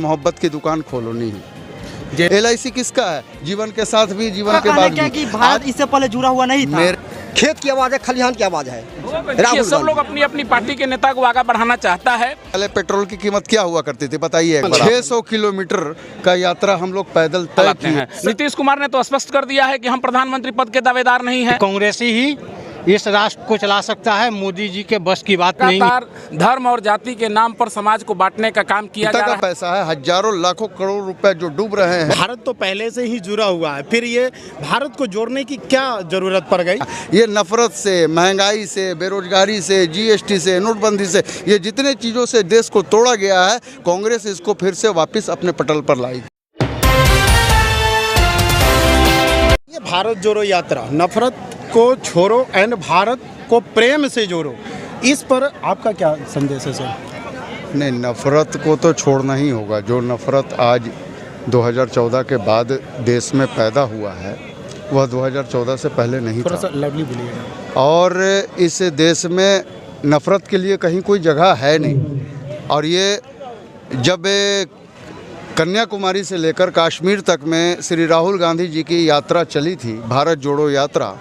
मोहब्बत की दुकान खोलो नहीं। LIC किसका है? जीवन के साथ भी, जीवन के बाद क्या भी। कि भारत इससे पहले जुड़ा हुआ नहीं था। खेत की आवाज़ है, खलिहान की आवाज़ है। ये सब लोग अपनी अपनी पार्टी के नेता को आगे बढ़ाना चाहता है। पहले पेट्रोल की कीमत क्या हुआ करती थी बताइए एक बार। 600 किलोमीटर का यात्रा हम लोग पैदल तय किए। नीतीश कुमार ने तो स्पष्ट कर दिया है कि हम प्रधानमंत्री पद के दावेदार नहीं हैं। कांग्रेस ही इस राष्ट्र को चला सकता है, मोदी जी के बस की बात नहीं। धर्म और जाति के नाम पर समाज को बांटने का काम किया जा रहा है। पैसा है, हजारों लाखों करोड़ रुपए जो डूब रहे हैं। भारत तो पहले से ही जुड़ा हुआ है, फिर ये भारत को जोड़ने की क्या जरूरत पड़ गई? ये नफरत से, महंगाई से, बेरोजगारी से, GST से, नोटबंदी से, ये जितने चीजों से देश को तोड़ा गया है, कांग्रेस इसको फिर से वापस अपने पटल पर लाई। ये भारत जोड़ो यात्रा, नफरत को छोड़ो एंड भारत को प्रेम से जोड़ो, इस पर आपका क्या संदेश है सर? नहीं, नफरत को तो छोड़ना ही होगा। जो नफरत आज 2014 के बाद देश में पैदा हुआ है वह 2014 से पहले नहीं था। लवली बोलिएगा। और इस देश में नफरत के लिए कहीं कोई जगह है नहीं। और ये जब कन्याकुमारी से लेकर कश्मीर तक में श्री राहुल गांधी जी की यात्रा चली थी, भारत जोड़ो यात्रा,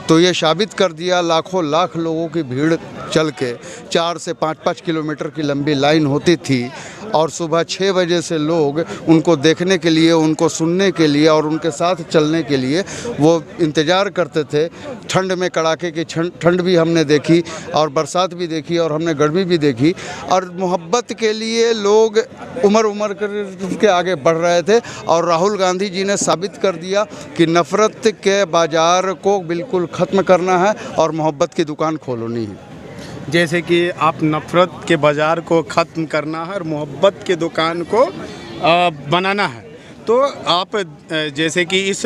तो ये साबित कर दिया, लाखों लाख लोगों की भीड़ चल के 4 से 5-5 किलोमीटर की लंबी लाइन होती थी और सुबह 6 बजे से लोग उनको देखने के लिए, उनको सुनने के लिए और उनके साथ चलने के लिए वो इंतज़ार करते थे। ठंड में कड़ाके की ठंड भी हमने देखी और बरसात भी देखी और हमने गर्मी भी देखी। और मोहब्बत के लिए लोग उम्र के आगे बढ़ रहे थे और राहुल गांधी जी ने साबित कर दिया कि नफ़रत के बाज़ार को बिल्कुल ख़त्म करना है और मोहब्बत की दुकान खोलनी है। जैसे कि आप नफरत के बाज़ार को ख़त्म करना है और मोहब्बत के दुकान को बनाना है, तो आप जैसे कि इस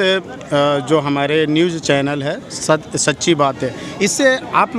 जो हमारे न्यूज़ चैनल है सच्ची बात है, इससे आप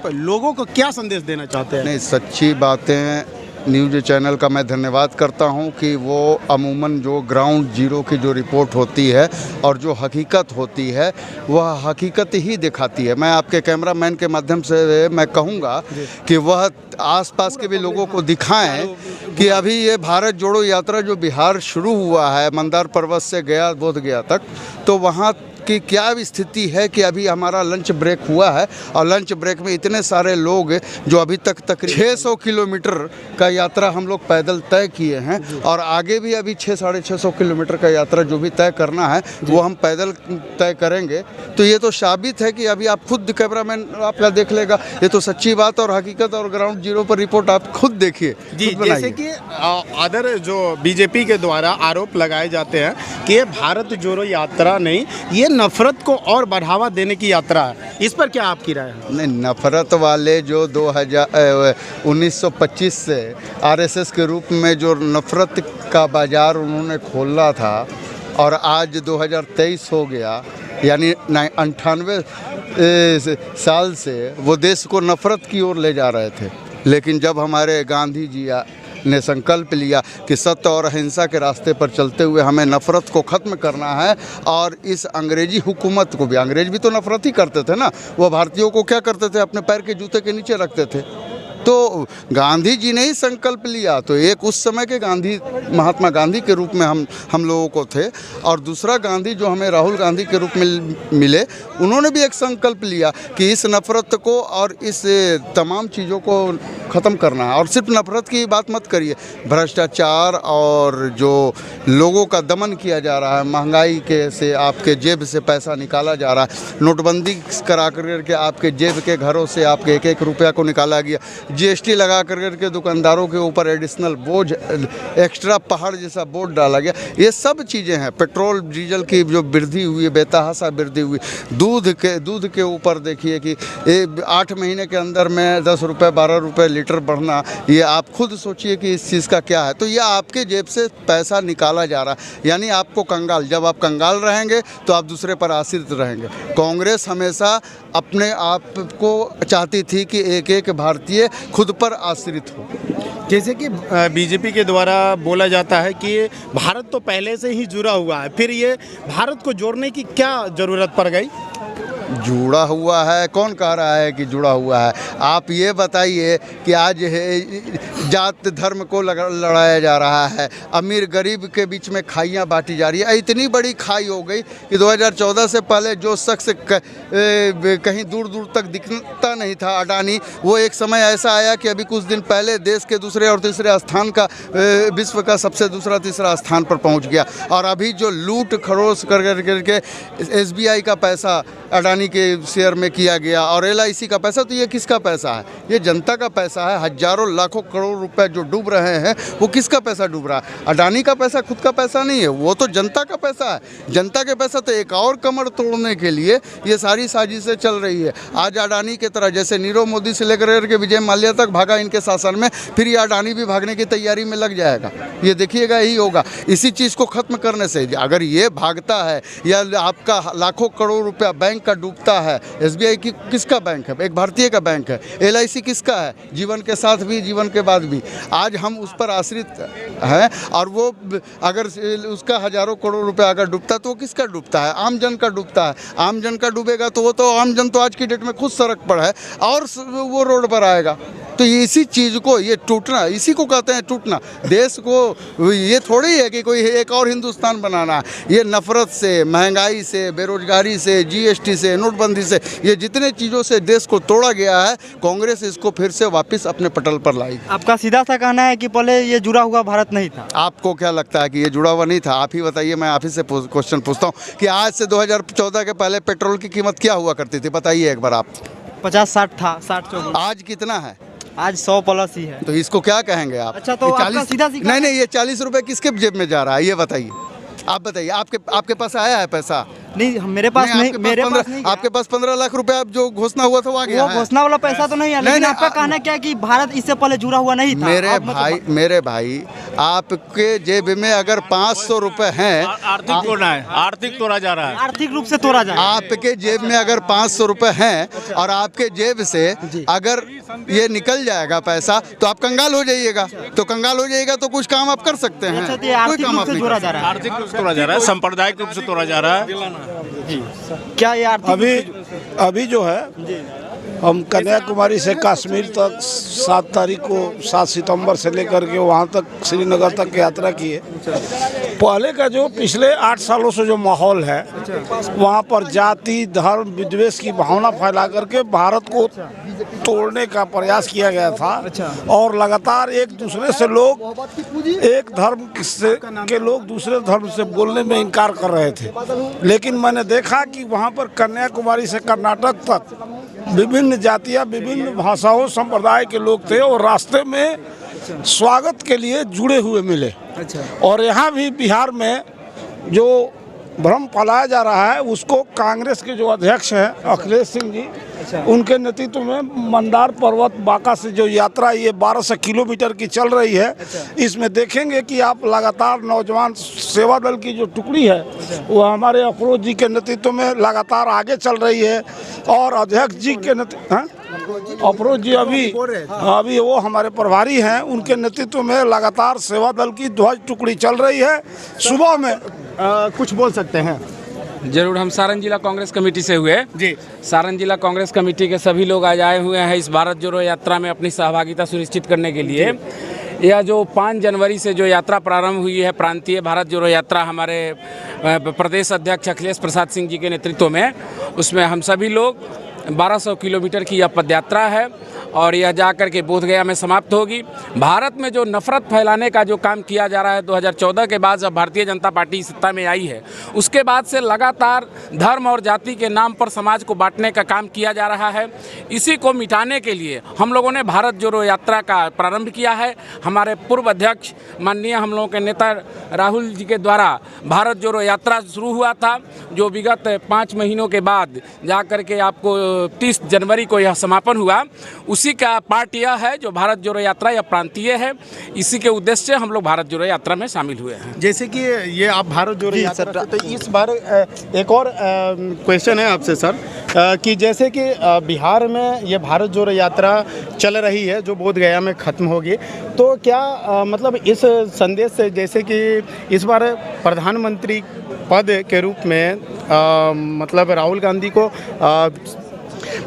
लोगों को क्या संदेश देना चाहते हैं? नहीं, सच्ची बातें न्यूज़ चैनल का मैं धन्यवाद करता हूं कि वो अमूमन जो ग्राउंड जीरो की जो रिपोर्ट होती है और जो हकीकत होती है वह हकीकत ही दिखाती है। मैं आपके कैमरामैन के माध्यम से मैं कहूँगा कि वह आसपास के भी लोगों को दिखाएं कि अभी ये भारत जोड़ो यात्रा जो बिहार शुरू हुआ है मंदार पर्वत से गया बोध गया तक, तो वहाँ कि क्या स्थिति है कि अभी हमारा लंच ब्रेक हुआ है और लंच ब्रेक में इतने सारे लोग जो अभी तक 600 किलोमीटर का यात्रा हम लोग पैदल तय किए हैं और आगे भी अभी 600-650 किलोमीटर का यात्रा जो भी तय करना है वो हम पैदल तय करेंगे। तो ये तो साबित है कि अभी आप खुद कैमरामैन आपका देख लेगा, ये तो सच्ची बात और हकीकत और ग्राउंड जीरो पर रिपोर्ट आप खुद देखिए। जी, जैसे कि अदर जो बीजेपी के द्वारा आरोप लगाए जाते हैं कि ये भारत जोड़ो यात्रा नहीं, ये नफरत को और बढ़ावा देने की यात्रा है, इस पर क्या आपकी राय है? नहीं, नफरत वाले जो 1925 से RSS के रूप में जो नफरत का बाज़ार उन्होंने खोला था और आज 2023 हो गया, यानी 98 साल से वो देश को नफरत की ओर ले जा रहे थे। लेकिन जब हमारे गांधी जी ने संकल्प लिया कि सत्य और अहिंसा के रास्ते पर चलते हुए हमें नफ़रत को ख़त्म करना है और इस अंग्रेजी हुकूमत को भी, अंग्रेज भी तो नफ़रत ही करते थे ना, वो भारतीयों को क्या करते थे, अपने पैर के जूते के नीचे रखते थे। तो गांधी जी ने ही संकल्प लिया, तो एक उस समय के गांधी महात्मा गांधी के रूप में हम लोगों को थे और दूसरा गांधी जो हमें राहुल गांधी के रूप में मिले, उन्होंने भी एक संकल्प लिया कि इस नफ़रत को और इस तमाम चीज़ों को ख़त्म करना है। और सिर्फ नफ़रत की बात मत करिए, भ्रष्टाचार और जो लोगों का दमन किया जा रहा है, महंगाई के से आपके जेब से पैसा निकाला जा रहा है, नोटबंदी करा करके आपके जेब के घरों से आपके 1-1 रुपया को निकाला गया, GST लगा करके दुकानदारों के ऊपर एडिशनल बोझ, एक्स्ट्रा पहाड़ जैसा बोझ डाला गया। ये सब चीज़ें हैं। पेट्रोल डीजल की जो वृद्धि हुई है, बेतहाशा वृद्धि हुई, दूध के ऊपर देखिए कि 8 महीने के अंदर में 10 रुपये 12 रुपये लीटर बढ़ना, ये आप खुद सोचिए कि इस चीज़ का क्या है। तो ये आपके जेब से पैसा निकाला जा रहा है, यानी आपको कंगाल, जब आप कंगाल रहेंगे तो आप दूसरे पर आश्रित रहेंगे। कांग्रेस हमेशा अपने आप को चाहती थी कि एक एक भारतीय खुद पर आश्रित हो। जैसे कि बीजेपी के द्वारा बोला जाता है कि भारत तो पहले से ही जुड़ा हुआ है, फिर ये भारत को जोड़ने की क्या ज़रूरत पड़ गई? जुड़ा हुआ है, कौन कह रहा है कि जुड़ा हुआ है? आप ये बताइए कि आज जात धर्म को लड़ाया जा रहा है, अमीर गरीब के बीच में खाइयाँ बांटी जा रही है। इतनी बड़ी खाई हो गई कि 2014 से पहले जो शख्स कहीं दूर दूर तक दिखता नहीं था, अडानी, वो एक समय ऐसा आया कि अभी कुछ दिन पहले देश के दूसरे और तीसरे स्थान का, विश्व का सबसे दूसरा तीसरा स्थान पर पहुंच गया। और अभी जो लूट खरोश करके SBI का पैसा अडानी के शेयर में किया गया और LIC का पैसा, तो ये किसका पैसा है? ये जनता का पैसा है। हजारों लाखों करोड़ रुपए जो डूब रहे हैं, वो किसका पैसा डूब रहा है? अडानी का पैसा खुद का पैसा नहीं है, वो तो जनता का पैसा है। जनता के पैसा तो एक और कमर तोड़ने के लिए ये सारी साजिशें चल रही है। आज अडानी की तरह जैसे नीरव मोदी से लेकर के विजय माल्या तक भागा इनके शासन में, फिर ये अडानी भी भागने की तैयारी में लग जाएगा। ये देखिएगा, यही होगा। इसी चीज़ को ख़त्म करने से, अगर ये भागता है या आपका लाखों करोड़ रुपया बैंक का डूबता है, SBI की किसका बैंक है? एक भारतीय का बैंक है। LIC किसका है? जीवन के साथ भी जीवन के बाद भी। आज हम उस पर आश्रित हैं और वो अगर उसका हजारों करोड़ रुपया अगर डूबता तो वो किसका डूबता है? आम जन का डूबता है। आम जन का डूबेगा तो वो तो आम जन तो आज की डेट में खुद सड़क पर है और वो रोड पर आएगा। तो इसी चीज़ को, ये टूटना, इसी को कहते हैं टूटना। देश को ये थोड़ी है कि कोई एक और हिंदुस्तान बनाना है। ये नफ़रत से, महंगाई से, बेरोजगारी से, GST से, नोटबंदी से, ये जितने चीज़ों से देश को तोड़ा गया है, कांग्रेस इसको फिर से वापस अपने पटल पर लाई। आपका सीधा सा कहना है कि पहले ये जुड़ा हुआ भारत नहीं था? आपको क्या लगता है कि ये जुड़ा हुआ नहीं था? आप ही बताइए। मैं आप ही से क्वेश्चन पूछता हूँ कि आज से 2014 के पहले पेट्रोल की कीमत क्या हुआ करती थी? बताइए एक बार आप। 50-60 था, 60-40। आज कितना है? आज 100+ ही है। तो इसको क्या कहेंगे आप? अच्छा, तो आपका सीधा नहीं, ये 40 रुपए किसके जेब में जा रहा है, ये बताइए। आप बताइए, आपके पास आया है पैसा? नहीं, मेरे पास नहीं, मेरे पास नहीं। आपके पास 15 लाख रुपए जो घोषणा हुआ था वो आ गया है? वो घोषणा वाला पैसा तो नहीं है, लेकिन आपका कहना क्या है कि भारत इससे पहले जुड़ा हुआ नहीं था? मेरे भाई, आपके जेब में अगर 500 रुपए हैं, आर्थिक तोड़ा है, आर्थिक तोड़ा जा रहा है, आर्थिक रूप से तोड़ा जा रहा है। आपके जेब में अगर 500 रुपए हैं और आपके जेब से अगर ये निकल जाएगा पैसा, तो आप कंगाल हो जाइएगा। तो कंगाल हो जाइएगा तो कुछ काम आप कर सकते हैं। आर्थिक रूप से जोड़ा जा रहा है, आर्थिक रूप से तोड़ा जा रहा है, सांप्रदायिक रूप से तोड़ा जा रहा है। क्या ये अभी जो है, हम कन्याकुमारी से कश्मीर तक 7 तारीख को, 7 सितंबर से लेकर के वहाँ तक, श्रीनगर तक यात्रा की है। पहले का जो पिछले 8 सालों से जो माहौल है, वहाँ पर जाति धर्म विद्वेष की भावना फैला करके भारत को तोड़ने का प्रयास किया गया था। और लगातार एक दूसरे से लोग, एक धर्म के लोग दूसरे धर्म से बोलने में इनकार कर रहे थे। लेकिन मैंने देखा कि वहाँ पर कन्याकुमारी से कर्नाटक तक विभिन्न जातियाँ, विभिन्न भाषाओं, संप्रदाय के लोग थे और रास्ते में स्वागत के लिए जुड़े हुए मिले। और यहाँ भी बिहार में जो भ्रम फैलाया जा रहा है, उसको कांग्रेस के जो अध्यक्ष हैं अखिलेश सिंह जी, उनके नेतृत्व में मंदार पर्वत बांका से जो यात्रा ये 1200 किलोमीटर की चल रही है, इसमें देखेंगे कि आप लगातार नौजवान सेवा दल की जो टुकड़ी है, वो हमारे अफरोज जी के नेतृत्व में लगातार आगे चल रही है। और अध्यक्ष जी के अफरोज जी अभी वो हमारे प्रभारी हैं, उनके नेतृत्व में लगातार सेवा दल की ध्वज टुकड़ी चल रही है। सुबह में कुछ बोल सकते हैं? जरूर। हम सारण जिला कांग्रेस कमेटी से हुए जी। सारण जिला कांग्रेस कमेटी के सभी लोग आज आए हुए हैं इस भारत जोड़ो यात्रा में अपनी सहभागिता सुनिश्चित करने के लिए। यह जो 5 जनवरी से जो यात्रा प्रारंभ हुई है, प्रांतीय भारत जोड़ो यात्रा, हमारे प्रदेश अध्यक्ष अखिलेश प्रसाद सिंह जी के नेतृत्व में, उसमें हम सभी लोग 1200 किलोमीटर की यह पदयात्रा है और यह जाकर के बोधगया में समाप्त होगी। भारत में जो नफरत फैलाने का जो काम किया जा रहा है 2014 के बाद, जब भारतीय जनता पार्टी सत्ता में आई है, उसके बाद से लगातार धर्म और जाति के नाम पर समाज को बांटने का काम किया जा रहा है। इसी को मिटाने के लिए हम लोगों ने भारत जोड़ो यात्रा का प्रारंभ किया है। हमारे पूर्व अध्यक्ष माननीय हम लोगों के नेता राहुल जी के द्वारा भारत जोड़ो यात्रा शुरू हुआ था, जो विगत 5 महीनों के बाद जा कर के आपको 30 जनवरी को यह समापन हुआ, उसी का पार्ट यह है जो भारत जोड़ो यात्रा यह प्रांतीय है। इसी के उद्देश्य से हम लोग भारत जोड़ो यात्रा में शामिल हुए हैं। जैसे कि ये आप भारत जोड़ो यात्रा से, तो इस बार एक और क्वेश्चन है आपसे सर, कि जैसे कि बिहार में ये भारत जोड़ो यात्रा चल रही है जो बोध गया में ख़त्म होगी, तो क्या मतलब इस संदेश से, जैसे कि इस बार प्रधानमंत्री पद के रूप में मतलब राहुल गांधी को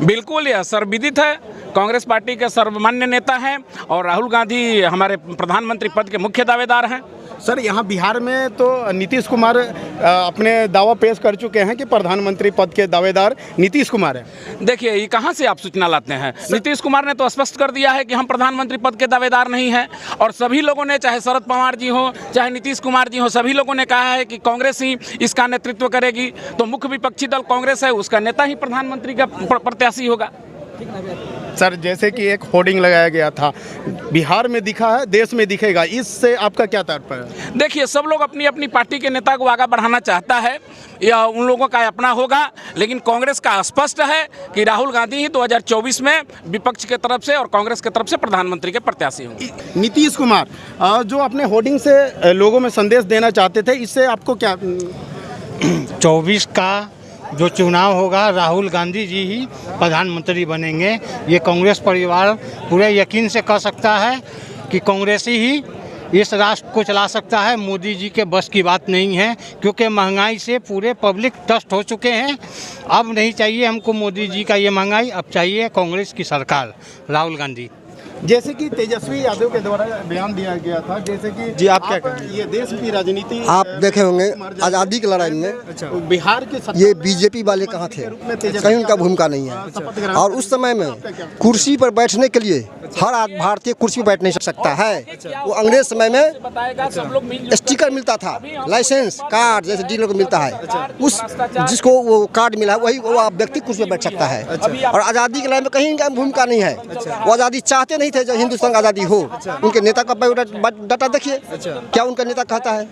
बिल्कुल यह सर्वविदित है, कांग्रेस पार्टी के सर्वमान्य नेता हैं और राहुल गांधी हमारे प्रधानमंत्री पद के मुख्य दावेदार हैं। सर यहाँ बिहार में तो नीतीश कुमार अपने दावा पेश कर चुके हैं कि प्रधानमंत्री पद के दावेदार नीतीश कुमार हैं। देखिए ये कहाँ से आप सूचना लाते हैं? नीतीश कुमार ने तो स्पष्ट कर दिया है कि हम प्रधानमंत्री पद के दावेदार नहीं हैं, और सभी लोगों ने, चाहे शरद पवार जी हो चाहे नीतीश कुमार जी हो, सभी लोगों ने कहा है कि कांग्रेस ही इसका नेतृत्व करेगी। तो मुख्य विपक्षी दल कांग्रेस है, उसका नेता ही प्रधानमंत्री का प्रत्याशी होगा। सर जैसे कि एक होर्डिंग लगाया गया था, बिहार में दिखा है देश में दिखेगा, इससे आपका क्या तात्पर्य है? देखिए सब लोग अपनी अपनी पार्टी के नेता को आगे बढ़ाना चाहता है, यह उन लोगों का अपना होगा, लेकिन कांग्रेस का स्पष्ट है कि राहुल गांधी ही 2024 में विपक्ष के तरफ से और कांग्रेस के तरफ से प्रधानमंत्री के प्रत्याशी होंगे। नीतीश कुमार जो अपने होर्डिंग से लोगों में संदेश देना चाहते थे, इससे आपको क्या? 24 का जो चुनाव होगा राहुल गांधी जी ही प्रधानमंत्री बनेंगे। ये कांग्रेस परिवार पूरे यकीन से कह सकता है कि कांग्रेस ही इस राष्ट्र को चला सकता है। मोदी जी के बस की बात नहीं है, क्योंकि महंगाई से पूरे पब्लिक त्रस्त हो चुके हैं। अब नहीं चाहिए हमको मोदी जी का ये महंगाई, अब चाहिए कांग्रेस की सरकार, राहुल गांधी। जैसे कि तेजस्वी यादव के द्वारा बयान दिया गया था, जैसे कि जी आप क्या कहें? ये देश की राजनीति आप देखे होंगे आज़ादी की लड़ाई में बिहार के ये बीजेपी वाले कहाँ थे, कहीं उनका भूमिका नहीं है। और उस समय में कुर्सी पर बैठने के लिए हर भारतीय कुर्सी पर बैठ नहीं सकता है। वो अंग्रेज समय में स्टिकर मिलता था, लाइसेंस कार्ड जैसे डीलर को मिलता है, उस जिसको वो कार्ड मिला वही वो व्यक्ति कुर्सी पर बैठ सकता है। और आज़ादी की लड़ाई में कहीं उनका भूमिका नहीं है। वो आज़ादी चाहते नहीं थे जब हिंदुस्तान का आज़ादी हो। उनके नेता का डाटा देखिए, क्या उनका नेता कहता है?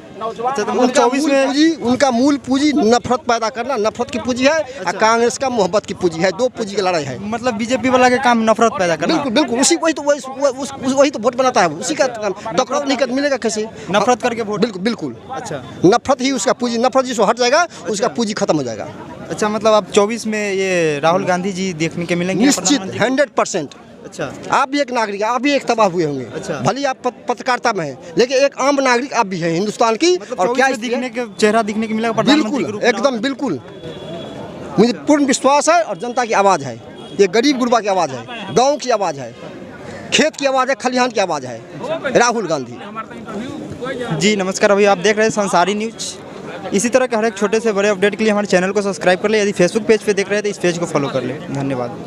उनका मूल पूंजी नफरत पैदा करना, नफरत की पूंजी है, और कांग्रेस का मोहब्बत की पूंजी है। दो पूंजी की लड़ाई है। मतलब बीजेपी वाला के काम नफरत पैदा करना। बिल्कुल बिल्कुल, वही तो वोट बनाता है, उसी का टकराव नहीं मिलेगा कैसे? नफरत करके वोट। बिल्कुल बिल्कुल। अच्छा, नफरत ही उसका पूंजी, नफरत जिसको हट जाएगा उसका पूंजी खत्म हो जाएगा। अच्छा, मतलब आप 24 में ये राहुल गांधी जी देखने के मिलेंगे निश्चित 100%। अच्छा, आप भी एक नागरिक, आप भी एक तबाह हुए होंगे। अच्छा, भले आप पत्रकारिता में हैं, लेकिन एक आम नागरिक आप भी हैं हिंदुस्तान की। मतलब और क्या दिखने के चेहरा दिखने के मिलेगा बिल्कुल, एकदम बिल्कुल, मुझे पूर्ण विश्वास है। और जनता की आवाज़ है, ये गरीब गुरबा की आवाज़ है, गाँव की आवाज़ है, खेत की आवाज़ है, खलिहान की आवाज़ है, राहुल गांधी जी। नमस्कार, अभी आप देख रहे हैं संसारी न्यूज। इसी तरह के हर एक छोटे से बड़े अपडेट के लिए हमारे चैनल को सब्सक्राइब कर ले। यदि फेसबुक पेज पे देख रहे हैं तो इस पेज को फॉलो कर ले। धन्यवाद।